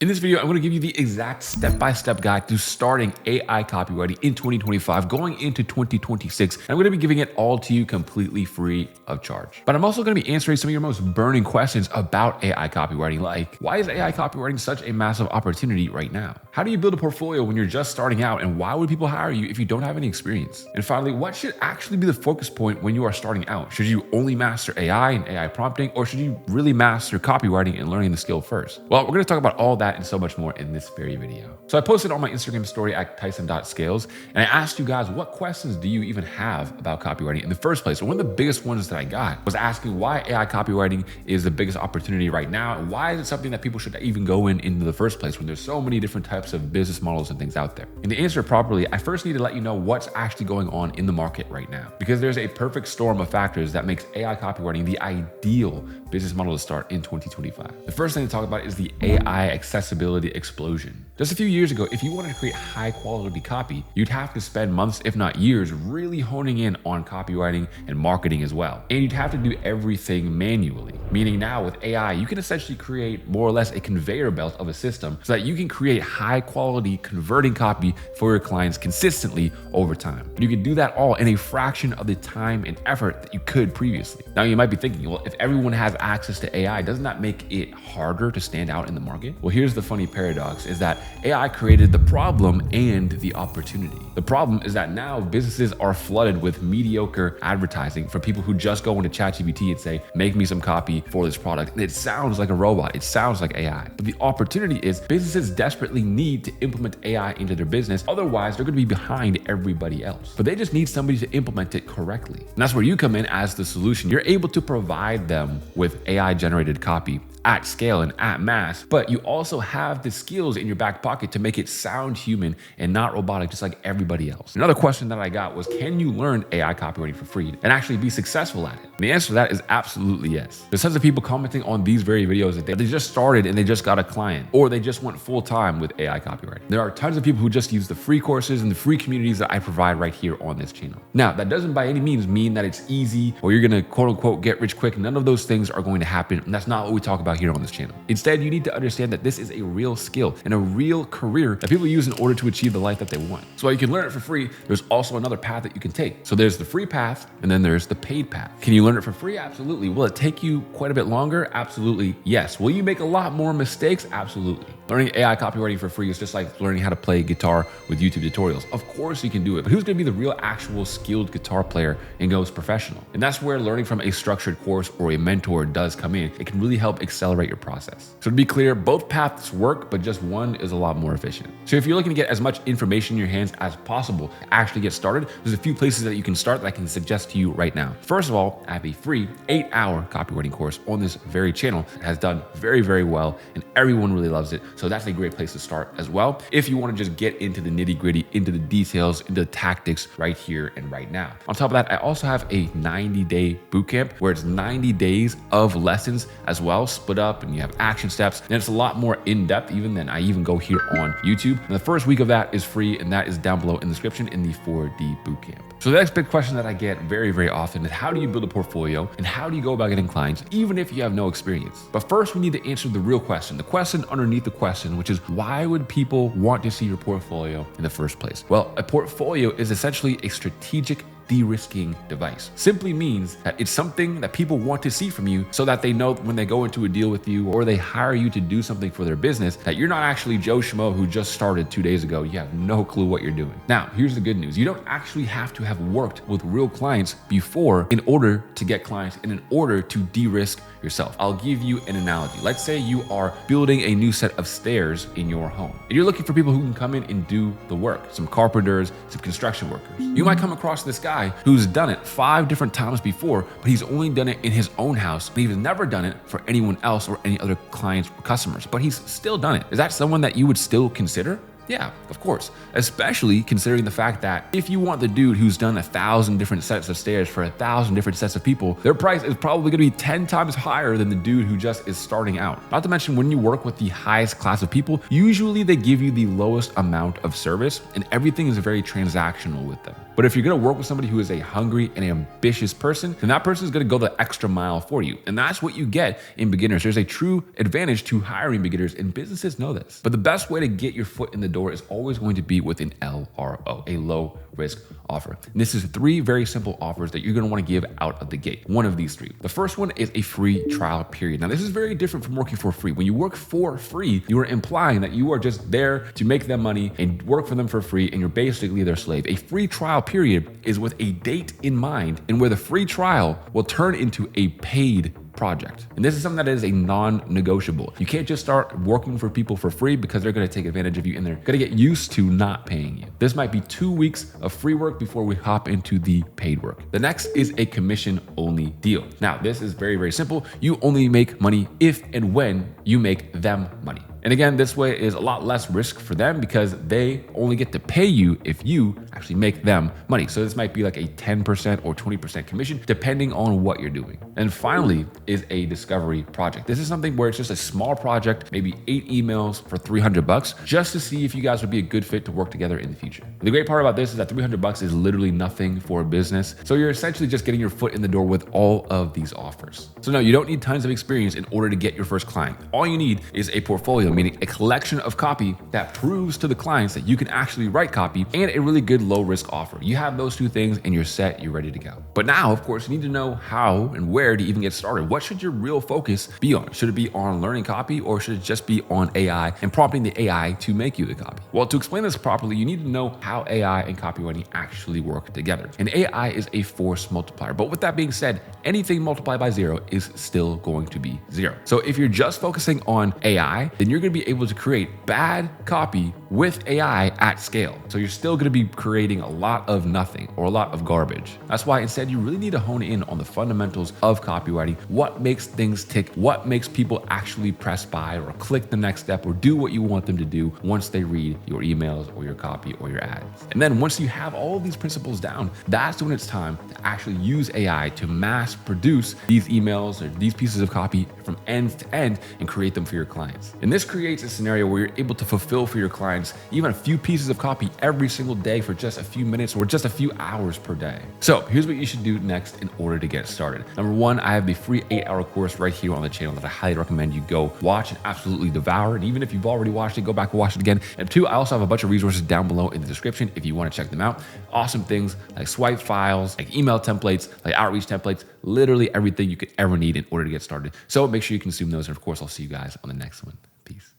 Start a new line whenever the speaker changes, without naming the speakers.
In this video, I'm going to give you the exact step-by-step guide to starting AI copywriting in 2025, going into 2026. And I'm going to be giving it all to you completely free of charge. But I'm also going to be answering some of your most burning questions about AI copywriting, like why is AI copywriting such a massive opportunity right now? How do you build a portfolio when you're just starting out? And why would people hire you if you don't have any experience? And finally, what should actually be the focus point when you are starting out? Should you only master AI and AI prompting, or should you really master copywriting and learning the skill first? Well, we're going to talk about all that and so much more in this very video. So I posted on my Instagram story at Tyson.scales, and I asked you guys, what questions do you even have about copywriting in the first place? And one of the biggest ones that I got was asking why AI copywriting is the biggest opportunity right now, and why is it something that people should even go into the first place when there's so many different types of business models and things out there. And to answer it properly, I first need to let you know what's actually going on in the market right now, because there's a perfect storm of factors that makes AI copywriting the ideal business model to start in 2025. The first thing to talk about is the AI accessibility explosion. Just a few years ago, if you wanted to create high quality copy, you'd have to spend months, if not years, really honing in on copywriting and marketing as well. And you'd have to do everything manually. Meaning now with AI, you can essentially create more or less a conveyor belt of a system so that you can create high quality converting copy for your clients consistently over time. You can do that all in a fraction of the time and effort that you could previously. Now you might be thinking, well, if everyone has access to AI, doesn't that make it harder to stand out in the market? Well, here's the funny paradox, is that AI created the problem and the opportunity. The problem is that now businesses are flooded with mediocre advertising from people who just go into ChatGPT and say, make me some copy for this product. And it sounds like a robot. It sounds like AI. But the opportunity is businesses desperately need to implement AI into their business. Otherwise, they're going to be behind everybody else. But they just need somebody to implement it correctly. And that's where you come in as the solution. You're able to provide them with AI generated copy at scale and at mass, but you also have the skills in your back pocket to make it sound human and not robotic, just like everybody else. Another question that I got was, can you learn AI copywriting for free and actually be successful at it? And the answer to that is absolutely yes. There's tons of people commenting on these very videos that they just started and they just got a client, or they just went full time with AI copywriting. There are tons of people who just use the free courses and the free communities that I provide right here on this channel. Now, that doesn't by any means mean that it's easy or you're gonna quote unquote get rich quick. None of those things are going to happen. And that's not what we talk about here on this channel. Instead, you need to understand that this is a real skill and a real career that people use in order to achieve the life that they want. So while you can learn it for free, there's also another path that you can take. So there's the free path and then there's the paid path. Can you learn it for free? Absolutely. Will it take you quite a bit longer? Absolutely, yes. Will you make a lot more mistakes? Absolutely. Learning AI copywriting for free is just like learning how to play guitar with YouTube tutorials. Of course you can do it, but who's gonna be the real actual skilled guitar player and goes professional? And that's where learning from a structured course or a mentor does come in. It can really help accelerate your process. So to be clear, both paths work, but just one is a lot more efficient. So if you're looking to get as much information in your hands as possible to actually get started, there's a few places that you can start that I can suggest to you right now. First of all, I have a free 8-hour copywriting course on this very channel. It has done very, very well and everyone really loves it. So that's a great place to start as well, if you want to just get into the nitty gritty, into the details, into the tactics right here and right now. On top of that, I also have a 90-day bootcamp where it's 90 days of lessons as well, split up, and you have action steps. And it's a lot more in-depth even than I even go here on YouTube. And the first week of that is free, and that is down below in the description in the 4D bootcamp. So the next big question that I get very, very often is, how do you build a portfolio and how do you go about getting clients, even if you have no experience? But first, we need to answer the real question, the question underneath the question, which is, why would people want to see your portfolio in the first place? Well, a portfolio is essentially a strategic de-risking device. Simply means that it's something that people want to see from you so that they know when they go into a deal with you or they hire you to do something for their business that you're not actually Joe Schmo who just started 2 days ago. You have no clue what you're doing. Now, here's the good news. You don't actually have to have worked with real clients before in order to get clients and in order to de-risk yourself. I'll give you an analogy. Let's say you are building a new set of stairs in your home and you're looking for people who can come in and do the work, some carpenters, some construction workers. You might come across this guy who's done it 5 different times before, but he's only done it in his own house. And he's never done it for anyone else or any other clients or customers, but he's still done it. Is that someone that you would still consider? Yeah, of course. Especially considering the fact that if you want the dude who's done 1,000 different sets of stairs for 1,000 different sets of people, their price is probably gonna be 10 times higher than the dude who just is starting out. Not to mention, when you work with the highest class of people, usually they give you the lowest amount of service and everything is very transactional with them. But if you're gonna work with somebody who is a hungry and ambitious person, then that person is gonna go the extra mile for you. And that's what you get in beginners. There's a true advantage to hiring beginners, and businesses know this. But the best way to get your foot in the door is always going to be with an LRO, a low risk offer. And this is 3 very simple offers that you're gonna wanna give out of the gate. One of these 3. The first one is a free trial period. Now, this is very different from working for free. When you work for free, you are implying that you are just there to make them money and work for them for free, and you're basically their slave. A free trial period is with a date in mind, and where the free trial will turn into a paid project. And this is something that is a non-negotiable. You can't just start working for people for free because they're gonna take advantage of you and they're gonna get used to not paying you. This might be 2 weeks of free work before we hop into the paid work. The next is a commission-only deal. Now, this is very, very simple. You only make money if and when you make them money. And again, this way is a lot less risk for them because they only get to pay you if you actually make them money. So this might be like a 10% or 20% commission, depending on what you're doing. And finally is a discovery project. This is something where it's just a small project, maybe 8 emails for $300, just to see if you guys would be a good fit to work together in the future. The great part about this is that $300 is literally nothing for a business. So you're essentially just getting your foot in the door with all of these offers. So no, you don't need tons of experience in order to get your first client. All you need is a portfolio, meaning a collection of copy that proves to the clients that you can actually write copy, and a really good low risk offer. You have those 2 things and you're set, you're ready to go. But now, of course, you need to know how and where to even get started. What should your real focus be on? Should it be on learning copy, or should it just be on AI and prompting the AI to make you the copy? Well, to explain this properly, you need to know how AI and copywriting actually work together. And AI is a force multiplier. But with that being said, anything multiplied by 0 is still going to be 0. So if you're just focusing on AI, then you're gonna be able to create bad copy with AI at scale. So you're still gonna be creating a lot of nothing or a lot of garbage. That's why instead you really need to hone in on the fundamentals of copywriting, what makes things tick, what makes people actually press buy or click the next step or do what you want them to do once they read your emails or your copy or your ads. And then once you have all of these principles down, that's when it's time to actually use AI to mass produce these emails or these pieces of copy from end to end and create them for your clients. And this creates a scenario where you're able to fulfill for your clients even a few pieces of copy every single day for just a few minutes or just a few hours per day. So here's what you should do next in order to get started. Number 1, I have the free 8-hour course right here on the channel that I highly recommend you go watch and absolutely devour. And even if you've already watched it, go back and watch it again. And 2, I also have a bunch of resources down below in the description if you want to check them out. Awesome things like swipe files, like email templates, like outreach templates, literally everything you could ever need in order to get started. So make sure you consume those. And of course, I'll see you guys on the next one. Peace.